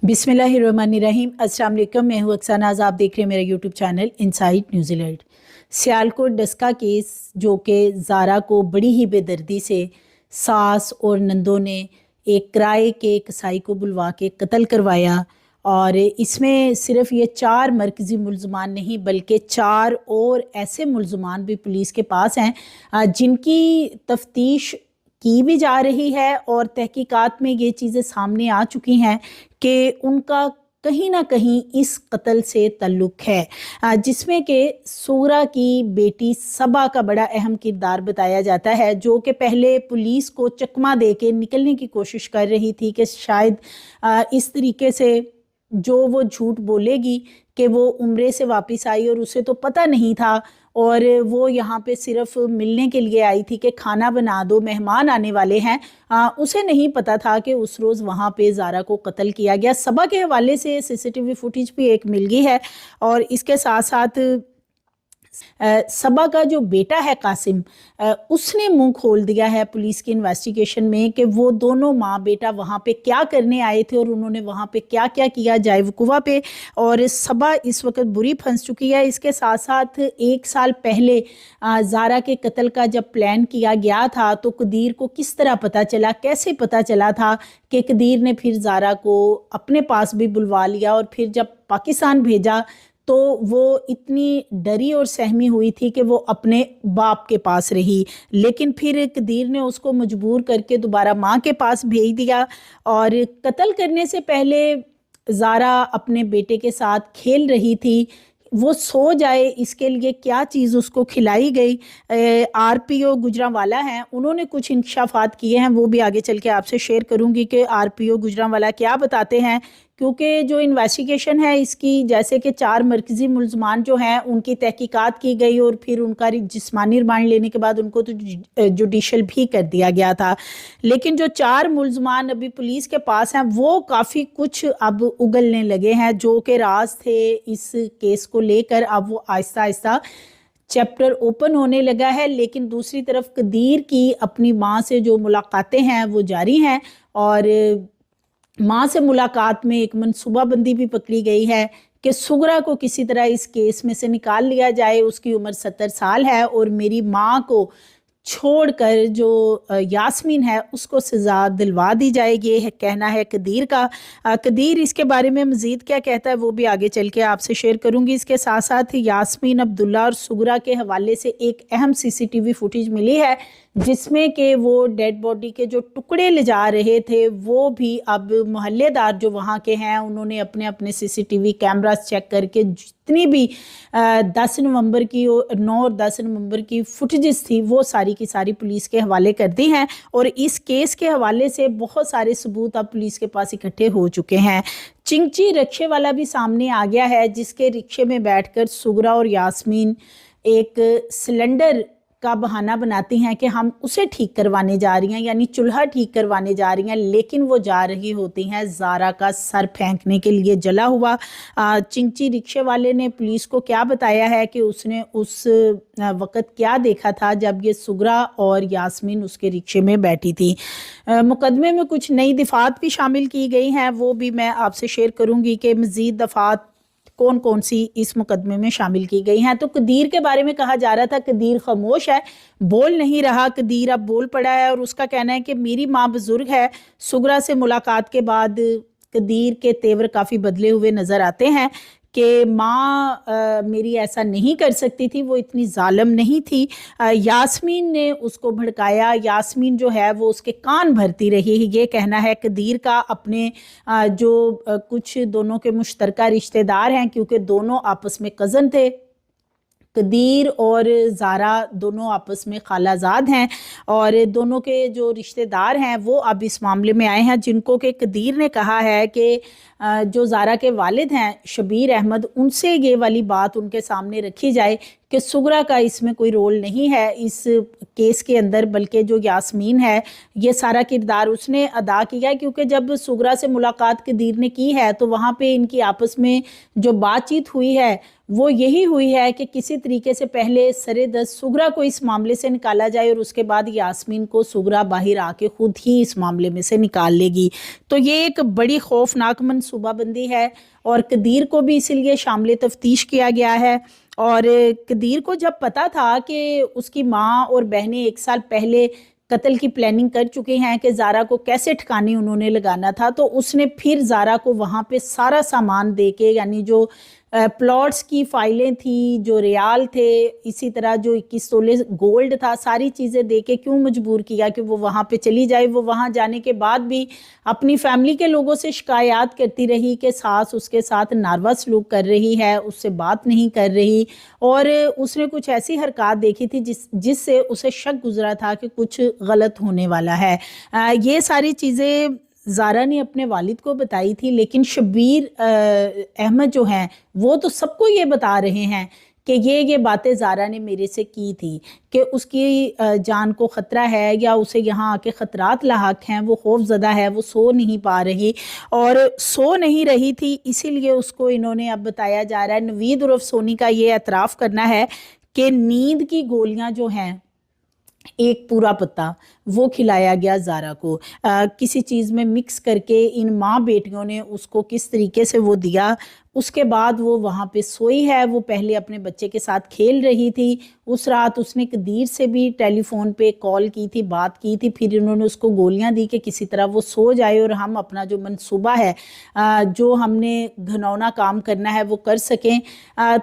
बिस्मिल्लाहिर्रहमानिर्रहीम। अस्सलाम वालेकुम, मैं हूँ अक्सा नाज़। आप देख रहे हैं मेरा YouTube channel inside New Zealand. Sialkot Daska case जो कि ज़ारा को बड़ी ही बेदर्दी से सास और नंदों ने एक किराए के कसाई को बुलवा के कत्ल करवाया, और इसमें सिर्फ ये 4 मरकज़ी मुल्ज़मान नहीं बल्कि 4 और ऐसे मुल्ज़मान भी पुलिस के पास हैं जिनकी तफ्तीश की भी जा रही है, और तहकीकात में ये चीज़ें सामने आ चुकी हैं कि उनका कहीं ना कहीं इस कत्ल से ताल्लुक़ है, जिसमें कि सूरा की बेटी सबा का बड़ा अहम किरदार बताया जाता है, जो कि पहले पुलिस को चकमा दे के निकलने की कोशिश कर रही थी कि शायद इस तरीके से जो वो झूठ बोलेगी कि वो उम्रे से वापस आई और उसे तो पता नहीं था, और वो यहाँ पे सिर्फ मिलने के लिए आई थी कि खाना बना दो, मेहमान आने वाले हैं। उसे नहीं पता था कि उस रोज़ वहाँ पे ज़ारा को कत्ल किया गया। सबा के हवाले से सीसीटीवी फुटेज भी एक मिल गई है, और इसके साथ साथ सबा का जो बेटा है कासिम, उसने मुंह खोल दिया है पुलिस की इन्वेस्टिगेशन में कि वो दोनों माँ बेटा वहाँ पे क्या करने आए थे और उन्होंने वहाँ पे क्या क्या किया जाए वकूवा पे, और सबा इस वक्त बुरी फंस चुकी है। इसके साथ साथ 1 साल पहले ज़ारा के कत्ल का जब प्लान किया गया था तो कदीर को किस तरह पता चला, कैसे पता चला था कि कदीर ने फिर ज़ारा को अपने पास भी बुलवा लिया, और फिर जब पाकिस्तान भेजा तो वो इतनी डरी और सहमी हुई थी कि वो अपने बाप के पास रही, लेकिन फिर कदीर ने उसको मजबूर करके दोबारा माँ के पास भेज दिया। और कत्ल करने से पहले ज़ारा अपने बेटे के साथ खेल रही थी, वो सो जाए इसके लिए क्या चीज़ उसको खिलाई गई। आरपीओ गुजरांवाला हैं, उन्होंने कुछ इंकशाफात किए हैं, वो भी आगे चल के आपसे शेयर करूंगी कि आरपीओ गुजरांवाला क्या बताते हैं, क्योंकि जो इन्वेस्टिगेशन है इसकी, जैसे कि 4 मरकज़ी मुल्ज़मान जो हैं उनकी तहकीकात की गई और फिर उनका जिस्मानी रिमांड लेने के बाद उनको तो जुडिशल भी कर दिया गया था, लेकिन जो 4 मुल्ज़मान अभी पुलिस के पास हैं वो काफ़ी कुछ अब उगलने लगे हैं, जो कि राज थे इस केस को लेकर अब वो आहिस्ता आहिस्ता चैप्टर ओपन होने लगा है। लेकिन दूसरी तरफ कदीर की अपनी माँ से जो मुलाकातें हैं वो जारी हैं, और माँ से मुलाकात में एक मनसूबाबंदी भी पकड़ी गई है कि सुगरा को किसी तरह इस केस में से निकाल लिया जाए। उसकी उम्र 70 साल है और मेरी माँ को छोड़कर जो यास्मीन है उसको सज़ा दिलवा दी जाएगी, ये कहना है कदीर का। कदीर इसके बारे में मज़ीद क्या कहता है वो भी आगे चल के आपसे शेयर करूंगी। इसके साथ साथ यास्मीन, अब्दुल्ला और सुगरा के हवाले से एक अहम सीसीटीवी फुटेज मिली है जिसमें कि वो डेड बॉडी के जो टुकड़े ले जा रहे थे वो भी अब मोहल्लेदार जो वहाँ के हैं उन्होंने अपने अपने सीसीटीवी कैमरास चेक करके जितनी भी 10 नवंबर की और 9 और 10 नवंबर की फुटेजेस थी वो सारी की सारी पुलिस के हवाले कर दी हैं, और इस केस के हवाले से बहुत सारे सबूत अब पुलिस के पास इकट्ठे हो चुके हैं। चिंची रिक्शे वाला भी सामने आ गया है, जिसके रिक्शे में बैठकर सुगरा और यास्मीन एक सिलेंडर का बहाना बनाती हैं कि हम उसे ठीक करवाने जा रही हैं, यानी चूल्हा ठीक करवाने जा रही हैं, लेकिन वो जा रही होती हैं ज़ारा का सर फेंकने के लिए जला हुआ। चिंची रिक्शे वाले ने पुलिस को क्या बताया है कि उसने उस वक़्त क्या देखा था जब ये सुगरा और यास्मीन उसके रिक्शे में बैठी थी। मुकदमे में कुछ नई दफ़ात भी शामिल की गई हैं, वो भी मैं आपसे शेयर करूँगी कि मज़ीद दफ़ात कौन कौन सी इस मुकदमे में शामिल की गई हैं। तो कदीर के बारे में कहा जा रहा था कदीर खामोश है, बोल नहीं रहा, कदीर अब बोल पड़ा है और उसका कहना है कि मेरी माँ बुजुर्ग है। सुगरा से मुलाकात के बाद कदीर के तेवर काफ़ी बदले हुए नज़र आते हैं कि माँ मेरी ऐसा नहीं कर सकती थी, वो इतनी जालिम नहीं थी। यास्मीन ने उसको भड़काया, यास्मीन जो है वो उसके कान भरती रही, ये कहना है कदीर का। अपने जो कुछ दोनों के मुश्तरका रिश्तेदार हैं, क्योंकि दोनों आपस में कज़न थे, कदीर और ज़ारा दोनों आपस में खालाजाद हैं, और दोनों के जो रिश्तेदार हैं वो अब इस मामले में आए हैं, जिनको कि कदीर ने कहा है कि जो ज़ारा के वालिद हैं शबीर अहमद, उनसे ये वाली बात उनके सामने रखी जाए कि सुगरा का इसमें कोई रोल नहीं है इस केस के अंदर, बल्कि जो यास्मीन है ये सारा किरदार उसने अदा किया है, क्योंकि जब सुगरा से मुलाकात कदीर ने की है तो वहाँ पे इनकी आपस में जो बातचीत हुई है वो यही हुई है कि किसी तरीके से पहले सरेदस्त सुगरा को इस मामले से निकाला जाए और उसके बाद यास्मीन को सुगरा बाहर आके खुद ही इस मामले में से निकाल लेगी। तो ये एक बड़ी खौफनाक मनसूबाबंदी है और कदीर को भी इसीलिए शामिल तफ्तीश किया गया है। और कदीर को जब पता था कि उसकी माँ और बहनें 1 साल पहले कत्ल की प्लानिंग कर चुके हैं कि ज़ारा को कैसे ठिकाने उन्होंने लगाना था, तो उसने फिर ज़ारा को वहाँ पे सारा सामान दे के, यानी जो प्लॉट्स की फाइलें थी, जो रियाल थे, इसी तरह जो 21 तोले गोल्ड था, सारी चीज़ें दे के क्यों मजबूर किया कि वो वहाँ पे चली जाए। वो वहाँ जाने के बाद भी अपनी फैमिली के लोगों से शिकायत करती रही कि सास उसके साथ नारवा सलूक कर रही है, उससे बात नहीं कर रही, और उसने कुछ ऐसी हरकत देखी थी जिससे उसे शक गुजरा था कि कुछ गलत होने वाला है। ये सारी चीज़ें ज़ारा ने अपने वालिद को बताई थी, लेकिन शब्बीर अहमद जो हैं वो तो सबको ये बता रहे हैं कि ये बातें ज़ारा ने मेरे से की थी कि उसकी जान को ख़तरा है या उसे यहाँ आके ख़तरात लाहक हैं, वो खौफज़दा है, वो सो नहीं पा रही, और सो नहीं रही थी इसीलिए उसको इन्होंने, अब बताया जा रहा है, नवीद उर्फ सोनी का ये एतराफ़ करना है कि नींद की गोलियाँ जो हैं, एक पूरा पत्ता वो खिलाया गया ज़ारा को, किसी चीज़ में मिक्स करके इन माँ बेटियों ने उसको किस तरीके से वो दिया। उसके बाद वो वहाँ पे सोई है। वो पहले अपने बच्चे के साथ खेल रही थी। उस रात उसने कदीर से भी टेलीफोन पे कॉल की थी, बात की थी, फिर इन्होंने उसको गोलियां दी कि किसी तरह वो सो जाए और हम अपना जो मंसूबा है, जो हमने घनौना काम करना है वो कर सकें।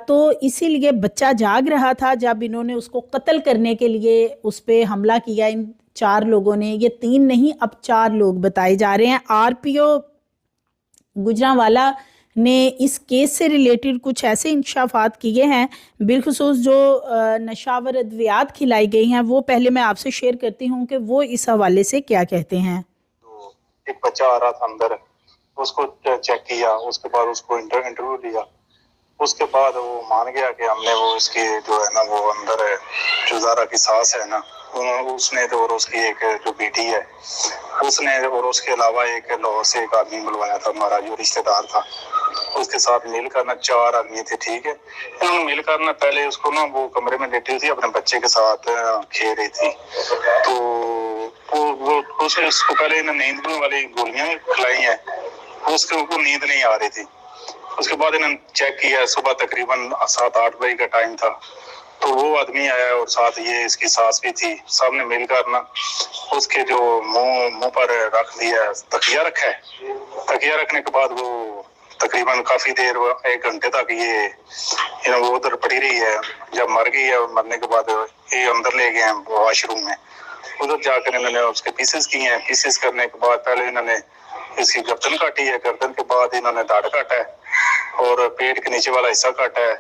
तो इसीलिए बच्चा जाग रहा था जब इन्होंने उसको कत्ल करने के लिए उस पर हमला किया। इन 4 लोगों ने, ये 3 नहीं अब 4 लोग बताए जा रहे हैं। आरपीओ गुजरांवाला ने इस केस से रिलेटेड कुछ ऐसे इंकशाफात किए हैं, बिलखुसूस जो नशावर अद्वियात खिलाई गई हैं, वो पहले मैं आपसे शेयर करती हूँ कि वो इस हवाले से क्या कहते हैं। तो एक बच्चा आ रहा था अंदर, उसको चेक किया, उसके बाद उसको इंटरव्यू लिया, उसके बाद वो मान गया कि हमने वो इसकी जो है ना वो अंदर है, जो ज़ारा की सास है ना, उसने तो, और उसकी एक जो बेटी है उसने, और उसके अलावा एक लाहौर से एक आदमी बुलवाया था हमारा जो रिश्तेदार था, उसके साथ मिलकर ना 4 आदमी थे। ठीक है, उन्होंने मिलकर ना पहले उसको ना वो कमरे में लेटी थी, अपने बच्चे के साथ खेल रही थी। तो वो उसने उसको पहले नींद वाली गोलियां खिलाई हैं, उसके ऊपर नींद नहीं आ रही थी। उसके बाद इन्होंने चेक किया, सुबह तकरीबन 7-8 बजे का टाइम था, तो वो आदमी आया और साथ ये इसकी सास भी थी। सबने मिलकर ना उसके जो मुंह पर रख दिया, तकिया रखा है। तकिया रखने के बाद वो तकरीबन काफी देर, 1 घंटे तक ये वो उधर पड़ी रही है। जब मर गई है, मरने के बाद ये अंदर ले गए हैं वॉशरूम में, उधर जाकर इन्होंने उसके पीसेस किए हैं। पीसेस करने के बाद पहले इन्होंने इसकी गर्दन काटी है, गर्दन के बाद इन्होंने दाढ़ काटा है और पेट के नीचे वाला हिस्सा काटा है,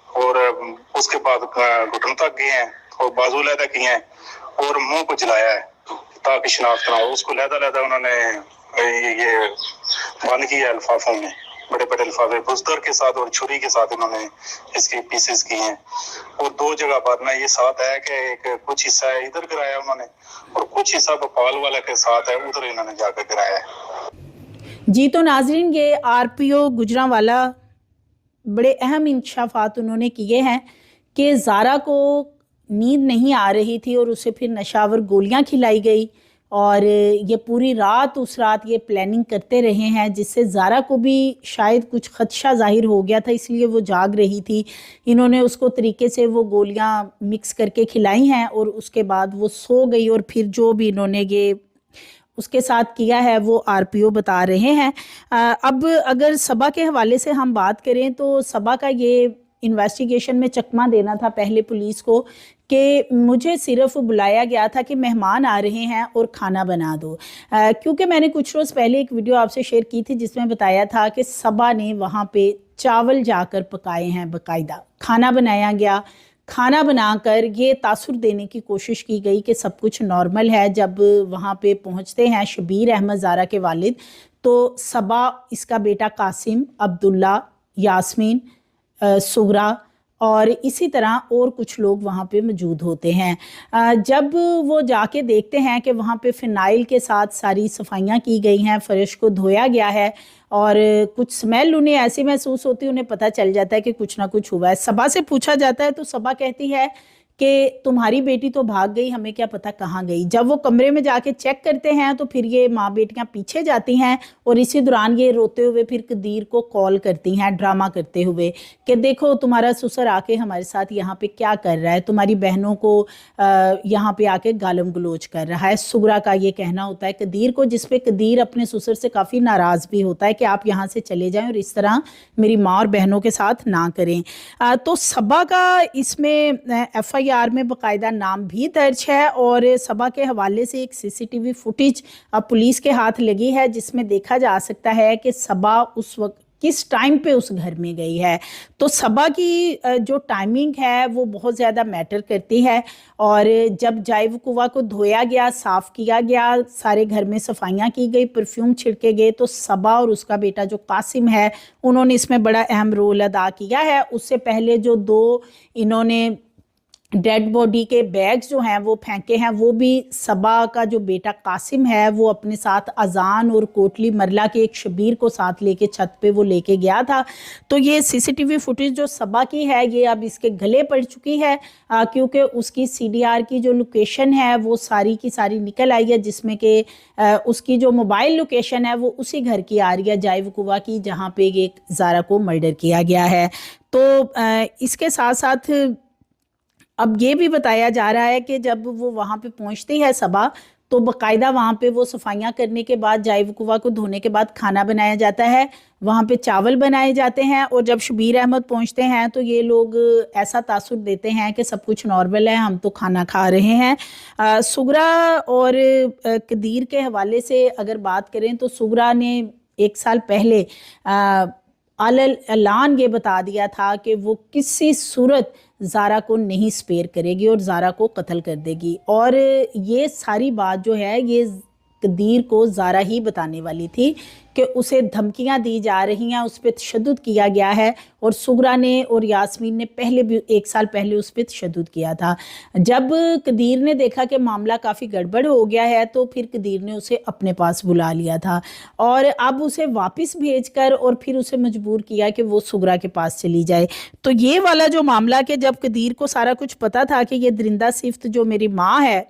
और उसके बाद घुटन तक गए हैं और बाजू लहदा किए हैं और मुंह को जलाया है ताकि शिनाख्त ना हो। उसको लहदा उन्होंने ये बंद किया लिफाफों में, बड़े बड़े लिफाफे बुज़दर के साथ और छुरी के साथ इन्होंने इसके पीसेस किए हैं। और 2 जगह पर ना ये साथ है कि एक कुछ हिस्सा है इधर गिराया उन्होंने, और कुछ हिस्सा भोपाल वाला के साथ है, उधर इन्होंने जाकर गिराया है। जी तो नाजरीन, ये आरपीओ गुजरांवाला बड़े अहम इंकशाफात उन्होंने किए हैं कि ज़ारा को नींद नहीं आ रही थी और उसे फिर नशावर गोलियां खिलाई गई, और ये पूरी रात उस रात ये प्लानिंग करते रहे हैं, जिससे ज़ारा को भी शायद कुछ खदशा ज़ाहिर हो गया था, इसलिए वो जाग रही थी। इन्होंने उसको तरीके से वो गोलियां मिक्स करके खिलाई हैं और उसके बाद वो सो गई, और फिर जो भी इन्होंने ये उसके साथ किया है वो आरपीओ बता रहे हैं। अब अगर सबा के हवाले से हम बात करें तो सबा का ये इन्वेस्टिगेशन में चकमा देना था पहले पुलिस को कि मुझे सिर्फ बुलाया गया था कि मेहमान आ रहे हैं और खाना बना दो, क्योंकि मैंने कुछ रोज़ पहले एक वीडियो आपसे शेयर की थी जिसमें बताया था कि सबा ने वहाँ पे चावल जाकर पकाए हैं, बाकायदा खाना बनाया गया। खाना बनाकर ये तासुर देने की कोशिश की गई कि सब कुछ नॉर्मल है। जब वहाँ पे पहुँचते हैं शब्बीर अहमद ज़ारा के वालिद, तो सबा, इसका बेटा कासिम, अब्दुल्ला, यास्मीन, सुगरा اور اسی طرح اور کچھ لوگ وہاں پہ موجود ہوتے ہیں۔ جب وہ جا کے دیکھتے ہیں کہ وہاں پہ فنائل کے ساتھ ساری صفائیاں کی گئی ہیں، فرش کو دھویا گیا ہے، اور کچھ سمیل انہیں ایسی محسوس ہوتی ہے، انہیں پتہ چل جاتا ہے کہ کچھ نہ کچھ ہوا ہے۔ صبا سے پوچھا جاتا ہے تو صبا کہتی ہے کہ تمہاری بیٹی تو بھاگ گئی، ہمیں کیا پتہ کہاں گئی۔ جب وہ کمرے میں جا کے چیک کرتے ہیں تو پھر یہ ماں بیٹیاں پیچھے جاتی ہیں، اور اسی دوران یہ روتے ہوئے پھر قدیر کو کال کرتی ہیں، ڈرامہ کرتے ہوئے کہ دیکھو تمہارا سسر آ کے ہمارے ساتھ یہاں پہ کیا کر رہا ہے، تمہاری بہنوں کو یہاں پہ آ کے گالم گلوچ کر رہا ہے۔ سغرا کا یہ کہنا ہوتا ہے قدیر کو، جس پہ قدیر اپنے سسر سے کافی ناراض بھی ہوتا ہے کہ آپ یہاں سے چلے جائیں اور اس طرح میری ماں اور بہنوں کے ساتھ نہ کریں۔ تو صبا کا اس میں ایف آئی آر میں باقاعدہ نام بھی درج ہے، اور صبا کے حوالے سے ایک سی سی ٹی وی فوٹیج اب پولیس کے ہاتھ لگی ہے، جس میں دیکھا جا سکتا ہے کہ صبا اس وقت کس ٹائم پہ اس گھر میں گئی ہے۔ تو صبا کی جو ٹائمنگ ہے وہ بہت زیادہ میٹر کرتی ہے، اور جب جائے وقوع کو دھویا گیا، صاف کیا گیا، سارے گھر میں صفائیاں کی گئی، پرفیوم چھڑکے گئے، تو صبا اور اس کا بیٹا جو قاسم ہے انہوں نے اس میں بڑا اہم رول ادا کیا ہے۔ اس سے پہلے جو دو انہوں نے ڈیڈ باڈی کے بیگز جو ہیں وہ پھینکے ہیں، وہ بھی صبا کا جو بیٹا قاسم ہے وہ اپنے ساتھ اذان اور کوٹلی مرلا کے ایک شبیر کو ساتھ لے کے چھت پہ وہ لے کے گیا تھا۔ تو یہ سی سی ٹی وی فوٹیج جو صبا کی ہے یہ اب اس کے گلے پڑ چکی ہے، کیونکہ اس کی سی ڈی آر کی جو لوکیشن ہے وہ ساری کی ساری نکل آئی ہے، جس میں کہ اس کی جو موبائل لوکیشن ہے وہ اسی گھر کی آ رہی ہے جائے وقوع کی، جہاں پہ ایک زارا کو مرڈر کیا گیا ہے۔ تو اس کے ساتھ ساتھ اب یہ بھی بتایا جا رہا ہے کہ جب وہ وہاں پہ پہنچتی ہے صبا، تو باقاعدہ وہاں پہ وہ صفائیاں کرنے کے بعد، جائے وقوع کو دھونے کے بعد کھانا بنایا جاتا ہے، وہاں پہ چاول بنائے جاتے ہیں، اور جب شبیر احمد پہنچتے ہیں تو یہ لوگ ایسا تاثر دیتے ہیں کہ سب کچھ نارمل ہے، ہم تو کھانا کھا رہے ہیں۔ سغرا اور قدیر کے حوالے سے اگر بات کریں تو سغرا نے 1 سال پہلے اعلان یہ بتا دیا تھا کہ وہ کسی صورت زارا کو نہیں سپیر کرے گی اور زارا کو قتل کر دے گی، اور یہ ساری بات جو ہے یہ قدیر کو زارا ہی بتانے والی تھی کہ اسے دھمکیاں دی جا رہی ہیں، اس پہ تشدد کیا گیا ہے، اور سغرا نے اور یاسمین نے پہلے بھی 1 سال پہلے اس پہ تشدد کیا تھا۔ جب قدیر نے دیکھا کہ معاملہ کافی گڑبڑ ہو گیا ہے تو پھر قدیر نے اسے اپنے پاس بلا لیا تھا، اور اب اسے واپس بھیج کر اور پھر اسے مجبور کیا کہ وہ سغرا کے پاس چلی جائے۔ تو یہ والا جو معاملہ کہ جب قدیر کو سارا کچھ پتا تھا کہ یہ درندہ صفت جو میری ماں ہے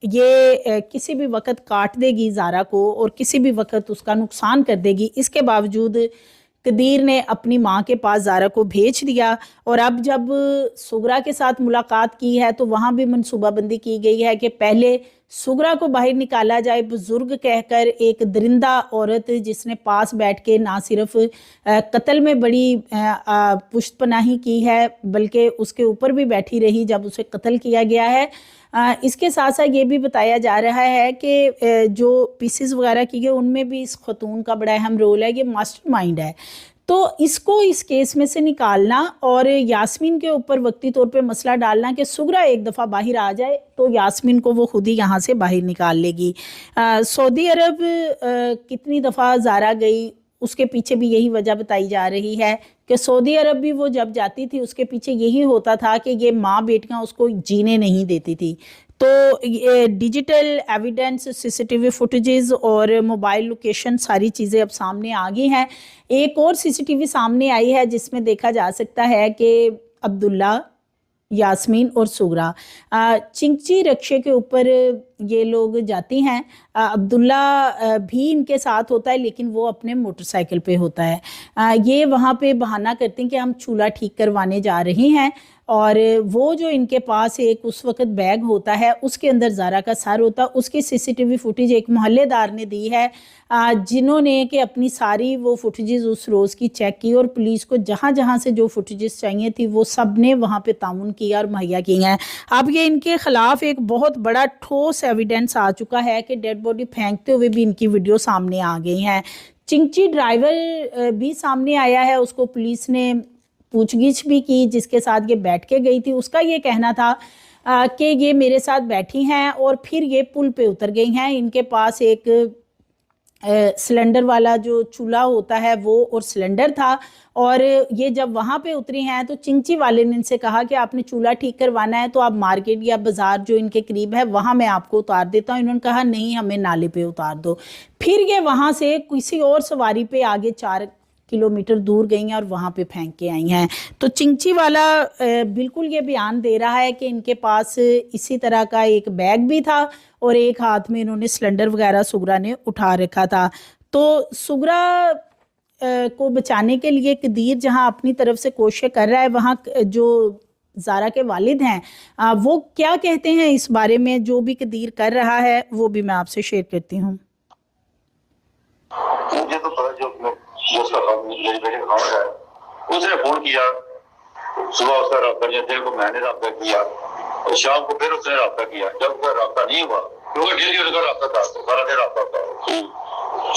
یہ کسی بھی وقت کاٹ دے گی زارا کو اور کسی بھی وقت اس کا نقصان کر دے گی، اس کے باوجود قدیر نے اپنی ماں کے پاس زارا کو بھیج دیا۔ اور اب جب سغرا کے ساتھ ملاقات کی ہے تو وہاں بھی منصوبہ بندی کی گئی ہے کہ پہلے سغرا کو باہر نکالا جائے بزرگ کہہ کر، ایک درندہ عورت جس نے پاس بیٹھ کے نہ صرف قتل میں بڑی پشت پناہی کی ہے بلکہ اس کے اوپر بھی بیٹھی رہی جب اسے قتل کیا گیا ہے۔ اس کے ساتھ ساتھ یہ بھی بتایا جا رہا ہے کہ جو پیسز وغیرہ کی گئے ان میں بھی اس خاتون کا بڑا اہم رول ہے، یہ ماسٹر مائنڈ ہے۔ تو اس کو اس کیس میں سے نکالنا اور یاسمین کے اوپر وقتی طور پہ مسئلہ ڈالنا کہ سغرا ایک دفعہ باہر آ جائے تو یاسمین کو وہ خود ہی یہاں سے باہر نکال لے گی۔ سعودی عرب کتنی دفعہ زارا گئی اس کے پیچھے بھی یہی وجہ بتائی جا رہی ہے کہ سعودی عرب بھی وہ جب جاتی تھی اس کے پیچھے یہی ہوتا تھا کہ یہ ماں بیٹیاں اس کو جینے نہیں دیتی تھی۔ تو ڈیجیٹل ایویڈنس، سی سی ٹی وی فوٹیجز اور موبائل لوکیشن ساری چیزیں اب سامنے آ گئی ہیں۔ ایک اور سی سی ٹی وی سامنے آئی ہے جس میں دیکھا جا سکتا ہے کہ عبداللہ، یاسمین اور سغرا چنگچی رکشے کے اوپر یہ لوگ جاتی ہیں۔ عبداللہ بھی ان کے ساتھ ہوتا ہے لیکن وہ اپنے موٹر سائیکل پہ ہوتا ہے۔ یہ وہاں پہ بہانہ کرتے ہیں کہ ہم چولہا ٹھیک کروانے جا رہے ہیں، اور وہ جو ان کے پاس ایک اس وقت بیگ ہوتا ہے اس کے اندر زارا کا سر ہوتا ہے۔ اس کی سی سی ٹی وی فوٹیج ایک محلے دار نے دی ہے، جنہوں نے کہ اپنی ساری وہ فوٹیجز اس روز کی چیک کی، اور پولیس کو جہاں جہاں سے جو فوٹیجز چاہیے تھی وہ سب نے وہاں پہ تعاون کیا اور مہیا کی ہیں۔ اب یہ ان کے خلاف ایک بہت بڑا ٹھوس ایویڈنس آ چکا ہے کہ ڈیڈ باڈی پھینکتے ہوئے بھی ان کی ویڈیو سامنے آ گئی ہیں۔ چنگچی ڈرائیور بھی سامنے آیا ہے، اس کو پولیس نے پوچھ گچھ بھی کی، جس کے ساتھ یہ بیٹھ کے گئی تھی۔ اس کا یہ کہنا تھا کہ یہ میرے ساتھ بیٹھی ہیں اور پھر یہ پل پہ اتر گئی ہیں، ان کے پاس ایک सिलेंडर वाला जो चूल्हा होता है वो और सिलेंडर था। और ये जब वहाँ पे उतरी हैं तो चिंची वाले ने इनसे कहा कि आपने चूल्हा ठीक करवाना है तो आप मार्केट या बाज़ार जो इनके करीब है वहाँ मैं आपको उतार देता हूँ। इन्होंने कहा नहीं, हमें नाले पे उतार दो। फिर ये वहाँ से किसी और सवारी पे आगे 4 किलोमीटर दूर गई हैं और वहाँ पे फेंक के आई हैं। तो चिंची वाला बिल्कुल ये बयान दे रहा है कि इनके पास इसी तरह का एक बैग भी था और एक हाथ में इन्होंने सिलेंडर वगैरह सुगरा ने उठा रखा था। तो सुगरा को बचाने के लिए कदीर जहां अपनी तरफ से कोशिश कर रहा है, वहां जो ज़ारा के वालिद हैं वो क्या कहते हैं इस बारे में, जो भी कदीर कर रहा है वो भी मैं आपसे शेयर करती हूँ। मुझे तो पता जो उसका मेरे बेटे का काम है, उसने फोन किया, सुबह उसका रब्ता किया, देर को मैंने रब्ता किया और शाम को फिर उसने रब्ता किया। जब उसका रब्ता नहीं हुआ, क्योंकि डेली उसका रब्ता था, तो सारा दिन रब्ता था।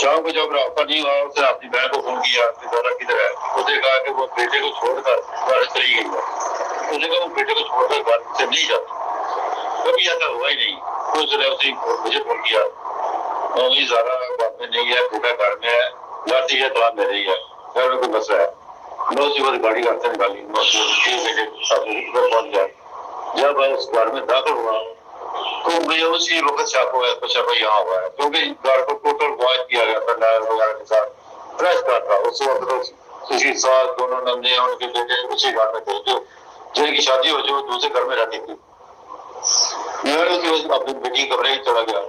शाम को जब रब्ता नहीं हुआ, उसने अपनी बहन को फोन किया कि ज़ारा किधर है। उसने कहा कि वो बेटे को छोड़कर घर चली गई है। उसने कहा वो बेटे को छोड़कर घर से नहीं जाती, कभी ऐसा हुआ ही नहीं। तो उसने मुझे फोन किया, मम्मी ज़ारा बात में नहीं है, बेटा घर में है, घर से तला मेरे ही है, घर में कोई मसला है। मैं उसी वक्त गाड़ी घर से निकाली, बेटे पहुंच गया। जब मैं उस घर में दाखिल हुआ तो मुझे उसी वक्त शक हुआ है, कुछ भाई यहाँ हुआ है, क्योंकि घर को टोटल वॉश किया गया था नायर वगैरह के साथ, फ्रेश घर था। उस वक्त तो उसी साथ दोनों नंदे उनके बेटे उसी घर में थे, जो जिनकी शादी हो जो दूसरे घर में रहती थी। मैं उसी वक्त अपनी बेटी कमरे ही चला गया,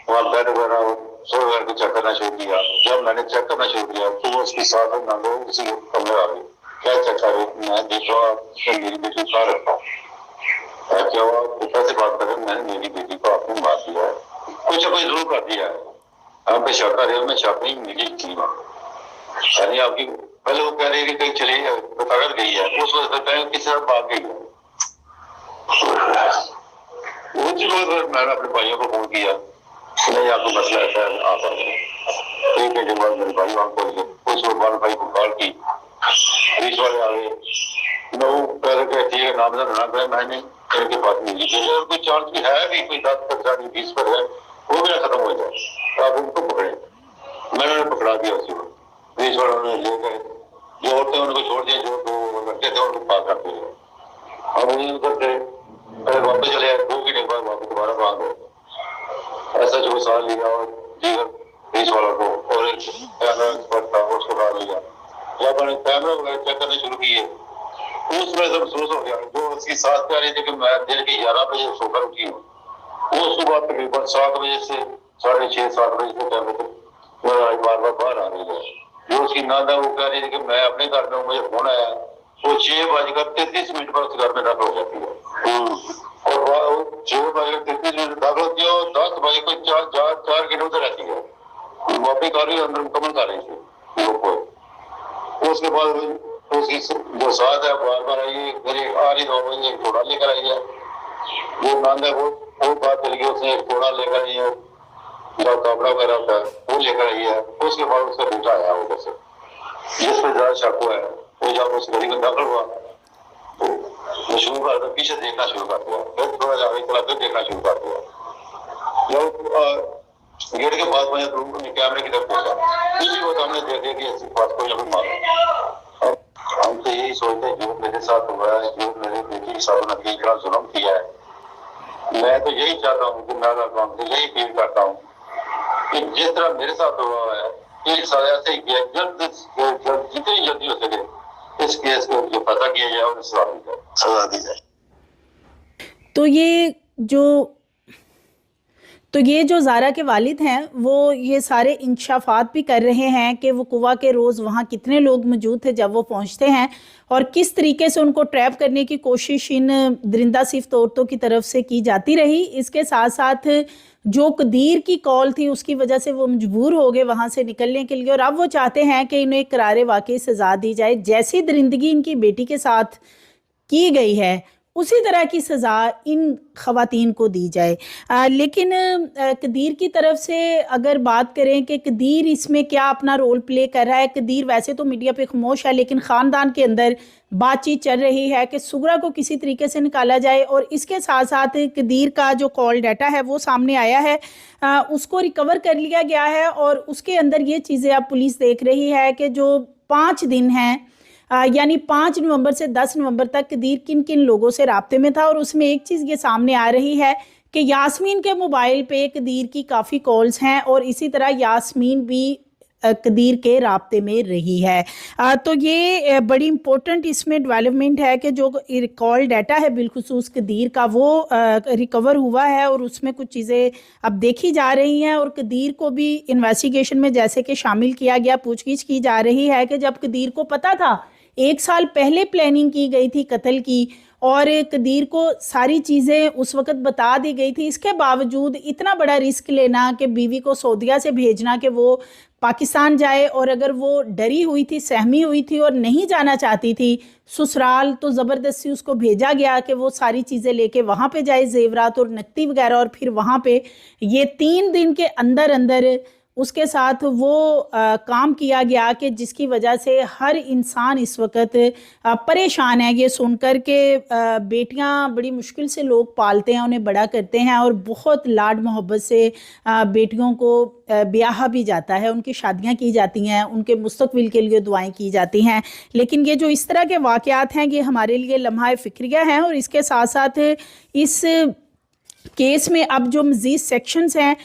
वहाँ बेड वगैरह सो वगैरह को चेक करना शुरू किया। जब मैंने चेक करना शुरू किया तो वो उसके साथ नंदो उसी कमरे आ गई। क्या चेक कर रही, मैं देख रहा मेरी बेटी कहाँ रखा क्या हुआ, पिता से बात कर रहे, मैंने मेरी बेटी को आपने मार दिया है, कुछ ना कुछ जरूर कर दिया है, आप पे शक कर रहे हो। मैं शक नहीं, मेरी की यानी आपकी पहले वो कह रही है कि कहीं चली ताकत गई है, उस वक्त किसी तरह भाग गई है। मैंने अपने भाइयों को फोन किया, नहीं आपको मसला ऐसा है, आप आ जाए। एक घंटे बाद मेरे भाई वहां पहुंच गए, उस वक्त भाई को कॉल की, पुलिस वाले आ गए। मैं पहले कहती है नामजद ना करें, मैंने इनके पास मिली चाहिए, और कोई चार्ज भी है भी कोई 10% 20% है, वो भी ना खत्म हो जाए, तो आप उनको पकड़े। मैंने उन्हें पकड़ा दिया उसी वक्त, पुलिस वाले उन्हें ले गए, जो औरतें उनको छोड़ दिए, जो दो लड़के थे उनको पास कर दिए। हम उन्हीं उधर थे, पहले वापस चले आए, 2 घंटे बाद वापस दोबारा भाग गए। ऐसा जो साल लिया और दीगर पुलिस वालों को और एक कैमरा एक्सपर्ट था उसको डाल लिया। जब मैंने कैमरा वगैरह चेक करने शुरू किए उसमें सब महसूस हो गया, जो उसकी सास कह रही थी कि मैं दिन के 11 बजे सोकर उठी हूँ, वो सुबह तकरीबन 7 बजे से 6:30-7 बजे के टाइम तक बार बार बाहर आ रही है। जो उसकी नादा वो कह रही थी कि मैं अपने घर में हूँ, मुझे फोन आया, वो 6:33 पर उस घर में दाखिल हो जाती है, और 6:33 दाखिल होती है और 10 बजे को 4 किलोमीटर रहती है, वो अपनी कार्य अंदर मुकम्मल कर रही थी। उसके बाद उसकी जो साथ है बार बार आई, फिर आ रही 9 बजे एक घोड़ा लेकर आई है, वो नंद है वो बात चल गई, उसने एक घोड़ा लेकर आई है, जो कपड़ा वगैरह होता है वो लेकर आई है। उसके बाद उसका बेटा आया उधर से, जिसमें ज्यादा शक हुआ है, वो जब उस गली में दाखिल हुआ तो वो शुरू कर दिया, पीछे देखना शुरू कर दिया, फिर थोड़ा जाके चला फिर देखना शुरू कर दिया। जब गेट के पास में कैमरे की तरफ पहुंचा, उसी वक्त हमने देखा कि ऐसी बात कोई अभी मारा। हम तो यही सोचते हैं जो मेरे साथ हुआ है, जो मेरे बेटी के साथ उन्होंने इतना जुल्म किया है, मैं तो यही चाहता हूँ कि मैं यही फील करता हूँ कि जिस तरह मेरे साथ हुआ है एक साथ ऐसे ही किया, जल्द जितनी जल्दी हो सके इस केस को जो पता किया जाए और सजा दी जाए। तो ये जो ज़ारा के वालिद हैं वो ये सारे इंकशाफात भी कर रहे हैं कि वो कुआ के रोज़ वहाँ कितने लोग मौजूद थे जब वो पहुँचते हैं और किस तरीके से उनको ट्रैप करने की कोशिश इन दरिंदा सिफ्त औरतों की तरफ से की जाती रही। इसके साथ साथ जो कदीर की कॉल थी उसकी वजह से वो मजबूर हो गए वहाँ से निकलने के लिए और अब वो चाहते हैं कि इन्हें करारे वाकई सज़ा दी जाए। जैसी दरिंदगी इनकी बेटी के साथ की गई है उसी तरह की सज़ा इन ख़वातीन को दी जाए। लेकिन कदीर की तरफ से अगर बात करें कि कदीर इसमें क्या अपना रोल प्ले कर रहा है, कदीर वैसे तो मीडिया पे खामोश है, लेकिन ख़ानदान के अंदर बातचीत चल रही है कि सुगरा को किसी तरीके से निकाला जाए। और इसके साथ साथ कदीर का जो कॉल डाटा है वो सामने आया है, उसको रिकवर कर लिया गया है और उसके अंदर ये चीज़ें अब पुलिस देख रही है कि जो 5 दिन हैं, यानी 5 नवंबर से 10 नवंबर तक कदीर किन किन लोगों से राब्ते में था। और उसमें एक चीज़ ये सामने आ रही है कि यास्मीन के मोबाइल पे कदीर की काफ़ी कॉल्स हैं और इसी तरह यास्मीन भी कदीर के राब्ते में रही है। तो ये बड़ी इम्पोर्टेंट इसमें डेवलपमेंट है कि जो कॉल डाटा है बिलखुसूस कदीर का वो रिकवर हुआ है और उसमें कुछ चीज़ें अब देखी जा रही हैं। और कदीर को भी इन्वेस्टिगेशन में जैसे कि शामिल किया गया, पूछगिछ की जा रही है कि जब कदीर को पता था 1 साल पहले प्लानिंग की गई थी कत्ल की और कदीर को सारी चीज़ें उस वक़्त बता दी गई थी, इसके बावजूद इतना बड़ा रिस्क लेना कि बीवी को सऊदीया से भेजना कि वो पाकिस्तान जाए, और अगर वो डरी हुई थी, सहमी हुई थी और नहीं जाना चाहती थी ससुराल, तो ज़बरदस्ती उसको भेजा गया कि वो सारी चीज़ें लेके वहाँ पे जाए, जेवरात और नकदी वगैरह, और फिर वहाँ पे ये 3 दिन के अंदर अंदर उसके साथ वो काम किया गया कि जिसकी वजह से हर इंसान इस वक्त परेशान है ये सुनकर के बेटियां बड़ी मुश्किल से लोग पालते हैं, उन्हें बड़ा करते हैं और बहुत लाड मोहब्बत से बेटियों को ब्याह भी जाता है, उनकी शादियां की जाती हैं, उनके मुस्तकबिल के लिए दुआएं की जाती हैं। लेकिन ये जो इस तरह के वाक़यात हैं ये हमारे लिए लम्हा फ़िक्रिया हैं। और इसके साथ साथ इस केस में अब जो मज़ीद सेक्शंस हैं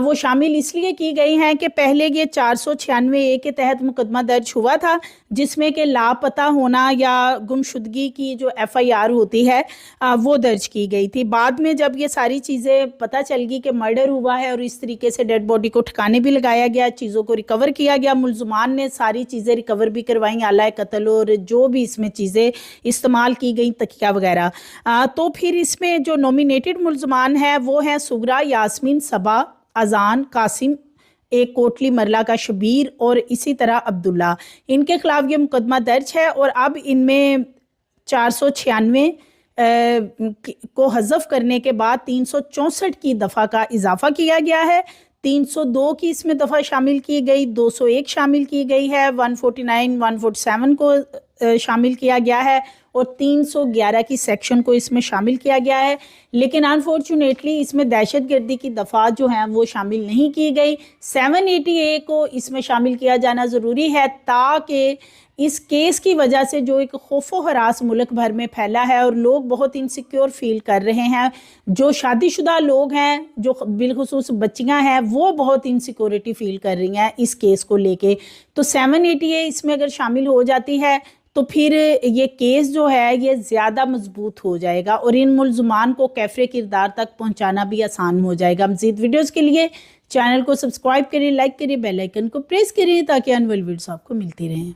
वो शामिल इसलिए की गई हैं कि पहले ये 496A के तहत मुकदमा दर्ज हुआ था जिसमें कि लापता होना या गुमशुदगी की जो FIR होती है वो दर्ज की गई थी। बाद में जब ये सारी चीज़ें पता चल गई कि मर्डर हुआ है और इस तरीके से डेड बॉडी को ठिकाने भी लगाया गया, चीज़ों को रिकवर किया गया, मुलजुमान ने सारी चीज़ें रिकवर भी करवाई, आला कत्ल और जो भी इसमें चीज़ें इस्तेमाल की गई, तकिया वगैरह, तो फिर इसमें जो नॉमिनेटेड मुलजुमान हैं वो हैं सुगरा, यास्मीन, सबा, अजान, कासिम, एक कोटली मरला का शबीर और इसी तरह अब्दुल्ला। इनके खिलाफ ये मुकदमा दर्ज है और अब इनमें 496 को हज़फ करने के बाद 364 की दफ़ा का इजाफा किया गया है। 302 की इसमें दफ़ा शामिल की गई, 201 शामिल की गई है, 149, 147 को शामिल किया गया है और 311 की सेक्शन को इसमें शामिल किया गया है। लेकिन अनफॉर्चुनेटली इसमें दहशतगर्दी की दफ़ा जो हैं वो शामिल नहीं की गई। 780A को इसमें शामिल किया जाना ज़रूरी है ताकि इस केस की वजह से जो एक खौफ व हरास मुल्क भर में फैला है और लोग बहुत इनसिक्योर फील कर रहे हैं, जो शादीशुदा लोग हैं, जो बिलखुसूस बच्चियां हैं, वो बहुत इनसिक्योरिटी फील कर रही हैं इस केस को लेके। तो 780A इसमें अगर शामिल हो जाती है तो फिर ये केस जो है ये ज़्यादा मजबूत हो जाएगा और इन मुलजुमान को कैफरे किरदार तक पहुंचाना भी आसान हो जाएगा। मज़ीद वीडियोज़ के लिए चैनल को सब्सक्राइब करिए, लाइक करिए, बेल आइकन को प्रेस करिए ताकि आने वाली वीडियोस आपको मिलती रहें।